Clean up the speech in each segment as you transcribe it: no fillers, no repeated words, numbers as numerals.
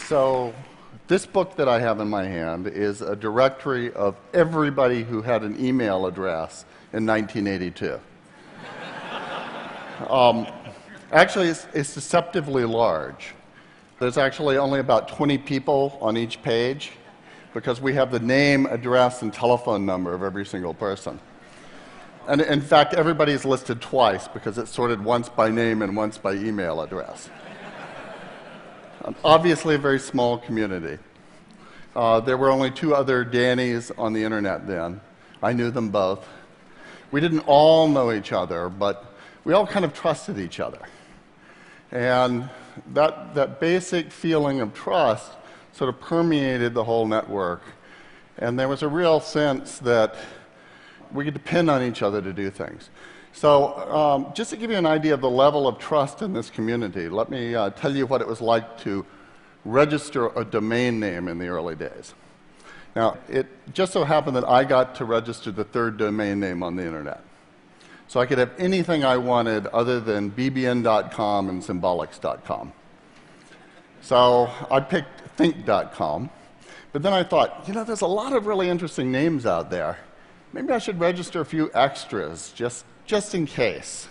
So this book that I have in my hand is a directory of everybody who had an email address in 1982. Actually, it's deceptively large. There's actually only about 20 people on each page because we have the name, address, and telephone number of every single person. And in fact, everybody's listed twice because it's sorted once by name and once by email address. Obviously a very small community. There were only 2 other Dannys on the internet then. I knew them both. We didn't all know each other, but we all kind of trusted each other. And that basic feeling of trust sort of permeated the whole network. And there was a real sense that we could depend on each other to do things. So just to give you an idea of the level of trust in this community, let me tell you what it was like to register a domain name in the early days. Now, it just so happened that I got to register the 3rd domain name on the internet. So I could have anything I wanted other than bbn.com and symbolics.com. So I picked think.com, but then I thought, you know, there's a lot of really interesting names out there. Maybe I should register a few extras, just in case.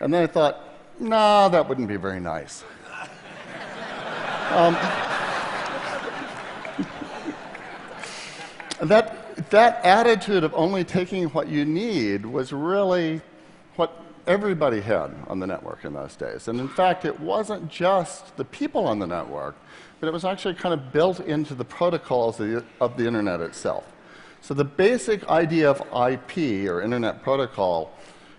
And then I thought, no, that wouldn't be very nice. That attitude of only taking what you need was really what everybody had on the network in those days. And in fact, it wasn't just the people on the network, but it was actually kind of built into the protocols of the internet itself. So the basic idea of IP, or Internet Protocol,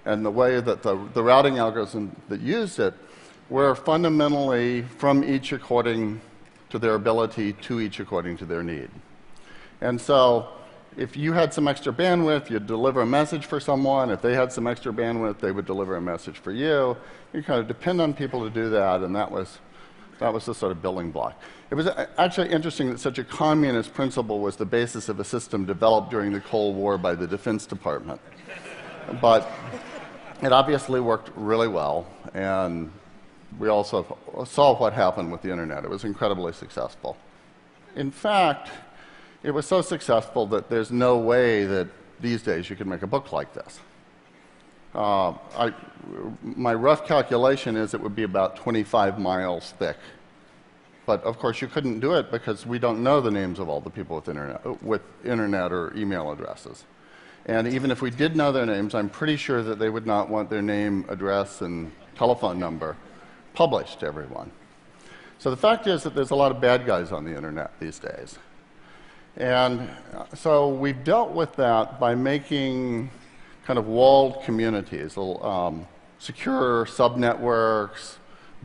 and the way that the routing algorithm that used it were fundamentally from each according to their ability, to each according to their need. And so if you had some extra bandwidth, you'd deliver a message for someone. If they had some extra bandwidth, they would deliver a message for you. You kind of depend on people to do that, and that was the sort of building block. It was actually interesting that such a communist principle was the basis of a system developed during the Cold War by the Defense Department. But it obviously worked really well, and we also saw what happened with the internet. It was incredibly successful. In fact, it was so successful that there's no way that these days you could make a book like this. My rough calculation is it would be about 25 miles thick. But of course you couldn't do it because we don't know the names of all the people with internet or email addresses. And even if we did know their names, I'm pretty sure that they would not want their name, address, and telephone number published to everyone. So the fact is that there's a lot of bad guys on the internet these days. And so we've dealt with that by making kind of walled communities, little secure subnetworks,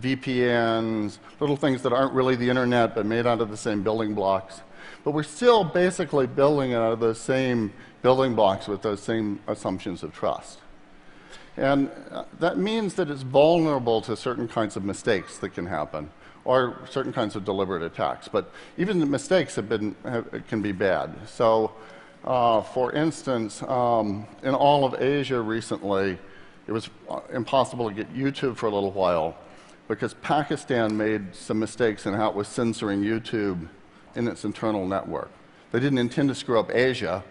VPNs, little things that aren't really the internet but made out of the same building blocks. But we're still basically building out of those same building blocks with those same assumptions of trust. And that means that it's vulnerable to certain kinds of mistakes that can happen, or certain kinds of deliberate attacks. But even the mistakes can be bad. So, for instance, in all of Asia recently, it was impossible to get YouTube for a little while because Pakistan made some mistakes in how it was censoring YouTube in its internal network. They didn't intend to screw up Asia,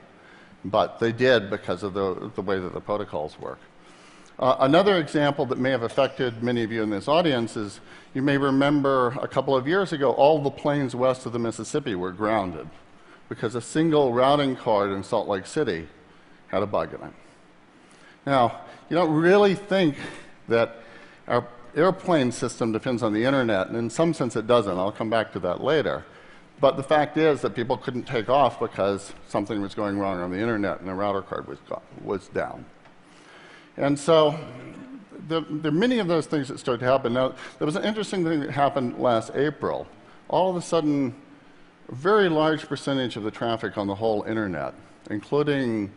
but they did because of the way that the protocols work. Another example that may have affected many of you in this audience is you may remember a couple of years ago, all the planes west of the Mississippi were grounded because a single routing card in Salt Lake City had a bug in it. Now, you don't really think that our airplane system depends on the internet, and in some sense it doesn't. I'll come back to that later. But the fact is that people couldn't take off because something was going wrong on the internet and the router card was down. And so there are many of those things that started to happen. Now, there was an interesting thing that happened last April. All of a sudden, a very large percentage of the traffic on the whole internet, including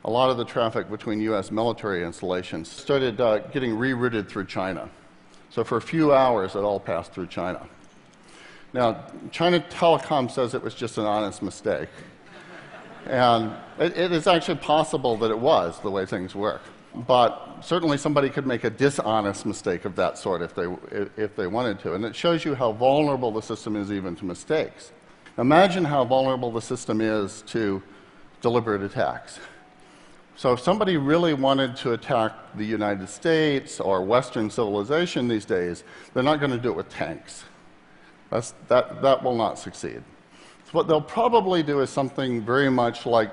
a lot of the traffic between US military installations, started getting rerouted through China. So for a few hours, it all passed through China. Now, China Telecom says it was just an honest mistake. And it is actually possible that it was, the way things work. But certainly somebody could make a dishonest mistake of that sort if they wanted to. And it shows you how vulnerable the system is even to mistakes. Imagine how vulnerable the system is to deliberate attacks. So if somebody really wanted to attack the United States or Western civilization these days, they're not going to do it with tanks. That will not succeed. So what they'll probably do is something very much like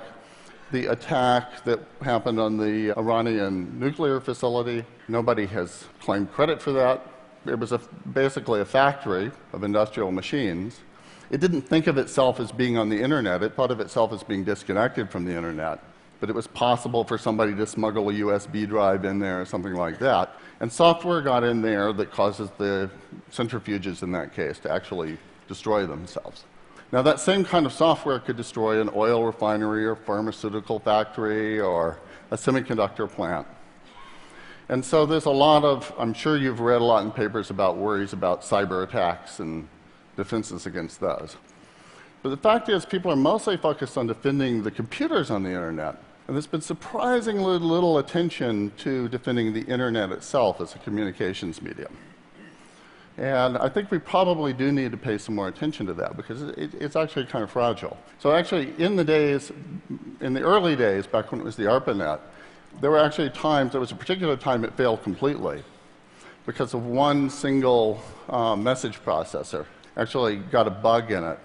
the attack that happened on the Iranian nuclear facility. Nobody has claimed credit for that. It was basically a factory of industrial machines. It didn't think of itself as being on the internet. It thought of itself as being disconnected from the internet. But it was possible for somebody to smuggle a USB drive in there or something like that. And software got in there that causes the centrifuges in that case to actually destroy themselves. Now, that same kind of software could destroy an oil refinery or pharmaceutical factory or a semiconductor plant. And so there's a lot of, I'm sure you've read a lot in papers about worries about cyber attacks and defenses against those. But the fact is, people are mostly focused on defending the computers on the internet. And there's been surprisingly little attention to defending the internet itself as a communications medium. And I think we probably do need to pay some more attention to that because it's actually kind of fragile. So actually, in the early days, back when it was the ARPANET, there were actually times, there was a particular time it failed completely because of one single message processor. Actually got a bug in it.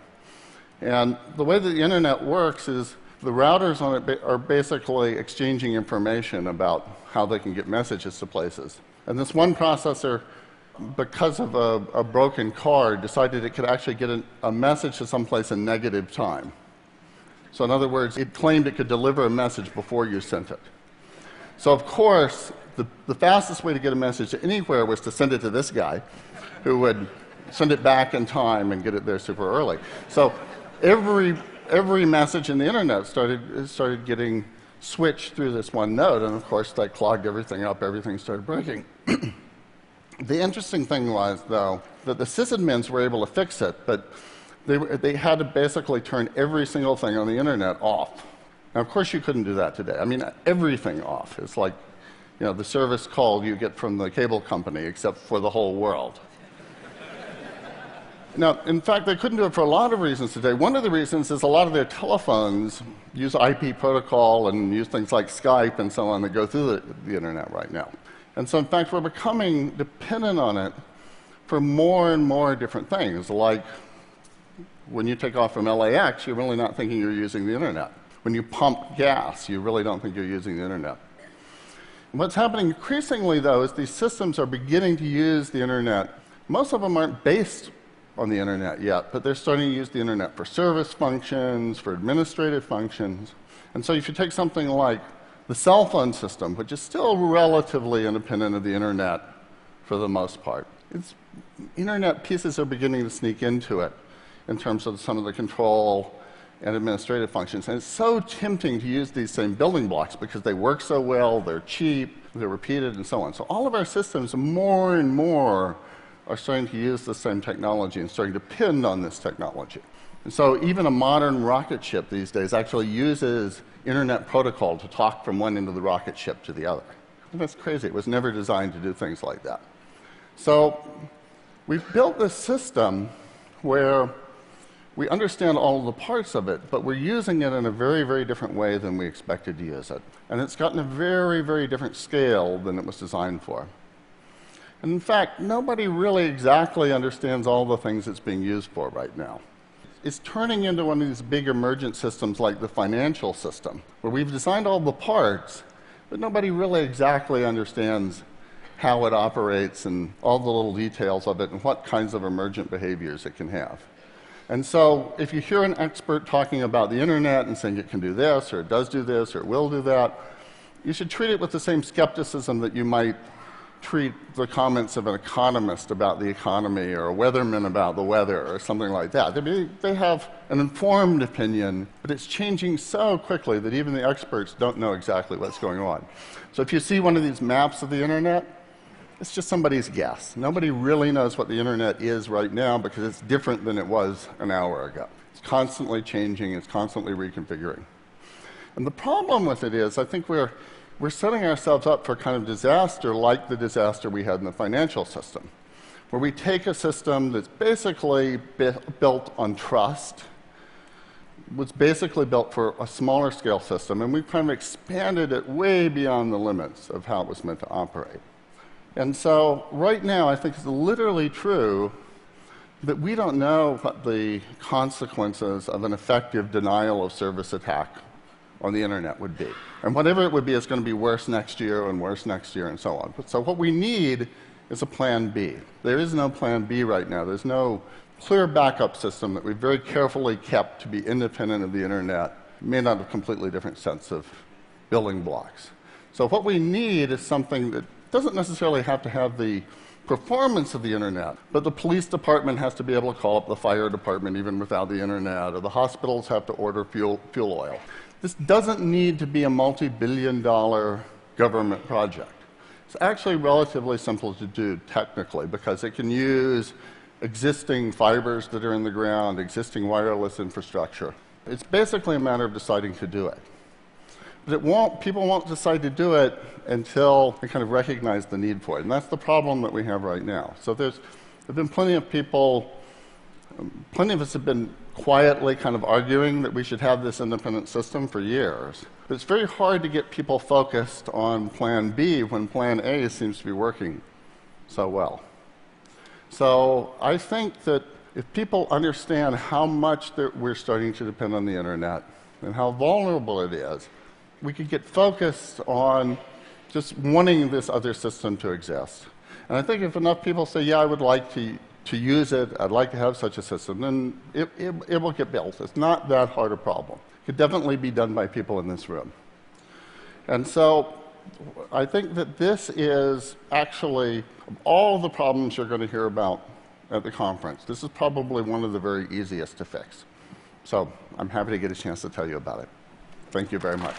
And the way that the internet works is the routers on it are basically exchanging information about how they can get messages to places. And this one processor, because of a broken card, decided it could actually get a message to someplace in negative time. So in other words, it claimed it could deliver a message before you sent it. So of course, the fastest way to get a message to anywhere was to send it to this guy, who would send it back in time and get it there super early. So every message in the internet started getting switched through this one node, and of course that clogged everything up, everything started breaking. The interesting thing was, though, that the sysadmins were able to fix it, but they had to basically turn every single thing on the internet off. Now, of course, you couldn't do that today. I mean, everything off. It's like, you know, the service call you get from the cable company, except for the whole world. Now, in fact, they couldn't do it for a lot of reasons today. One of the reasons is a lot of their telephones use IP protocol and use things like Skype and so on that go through the internet right now. And so, in fact, we're becoming dependent on it for more and more different things. Like when you take off from LAX, you're really not thinking you're using the internet. When you pump gas, you really don't think you're using the internet. And what's happening increasingly, though, is these systems are beginning to use the internet. Most of them aren't based on the internet yet, but they're starting to use the internet for service functions, for administrative functions. And so if you take something like the cell phone system, which is still relatively independent of the internet for the most part, internet pieces are beginning to sneak into it in terms of some of the control and administrative functions. And it's so tempting to use these same building blocks because they work so well, they're cheap, they're repeated, and so on. So all of our systems, more and more, are starting to use the same technology and starting to depend on this technology. And so even a modern rocket ship these days actually uses internet protocol to talk from one end of the rocket ship to the other. And that's crazy. It was never designed to do things like that. So we've built this system where we understand all of the parts of it, but we're using it in a very, very different way than we expected to use it. And it's gotten a very, very different scale than it was designed for. And in fact, nobody really exactly understands all the things it's being used for right now. It's turning into one of these big emergent systems like the financial system, where we've designed all the parts, but nobody really exactly understands how it operates and all the little details of it and what kinds of emergent behaviors it can have. And so if you hear an expert talking about the internet and saying it can do this, or it does do this, or it will do that, you should treat it with the same skepticism that you might treat the comments of an economist about the economy or a weatherman about the weather or something like that. They have an informed opinion, but it's changing so quickly that even the experts don't know exactly what's going on. So if you see one of these maps of the internet, it's just somebody's guess. Nobody really knows what the internet is right now because it's different than it was an hour ago. It's constantly changing, it's constantly reconfiguring. And the problem with it is, I think we're setting ourselves up for kind of disaster like the disaster we had in the financial system, where we take a system that's basically built on trust, was basically built for a smaller scale system, and we've kind of expanded it way beyond the limits of how it was meant to operate. And so right now, I think it's literally true that we don't know what the consequences of an effective denial of service attack on the internet would be. And whatever it would be, it's going to be worse next year and worse next year and so on. So what we need is a plan B. There is no plan B right now. There's no clear backup system that we've very carefully kept to be independent of the internet, made out of a completely different sets of building blocks. So what we need is something that doesn't necessarily have to have the performance of the internet, but the police department has to be able to call up the fire department even without the internet, or the hospitals have to order fuel oil. This doesn't need to be a multi-billion-dollar government project. It's actually relatively simple to do technically because it can use existing fibers that are in the ground, existing wireless infrastructure. It's basically a matter of deciding to do it. But people won't decide to do it until they kind of recognize the need for it. And that's the problem that we have right now. So there have been plenty of people, plenty of us have been quietly kind of arguing that we should have this independent system for years. But it's very hard to get people focused on Plan B when Plan A seems to be working so well. So I think that if people understand how much we're starting to depend on the internet and how vulnerable it is, we could get focused on just wanting this other system to exist. And I think if enough people say, yeah, I would like to use it, I'd like to have such a system, then it will get built. It's not that hard a problem. It could definitely be done by people in this room. And so I think that this is actually, of all the problems you're going to hear about at the conference, this is probably one of the very easiest to fix. So I'm happy to get a chance to tell you about it. Thank you very much.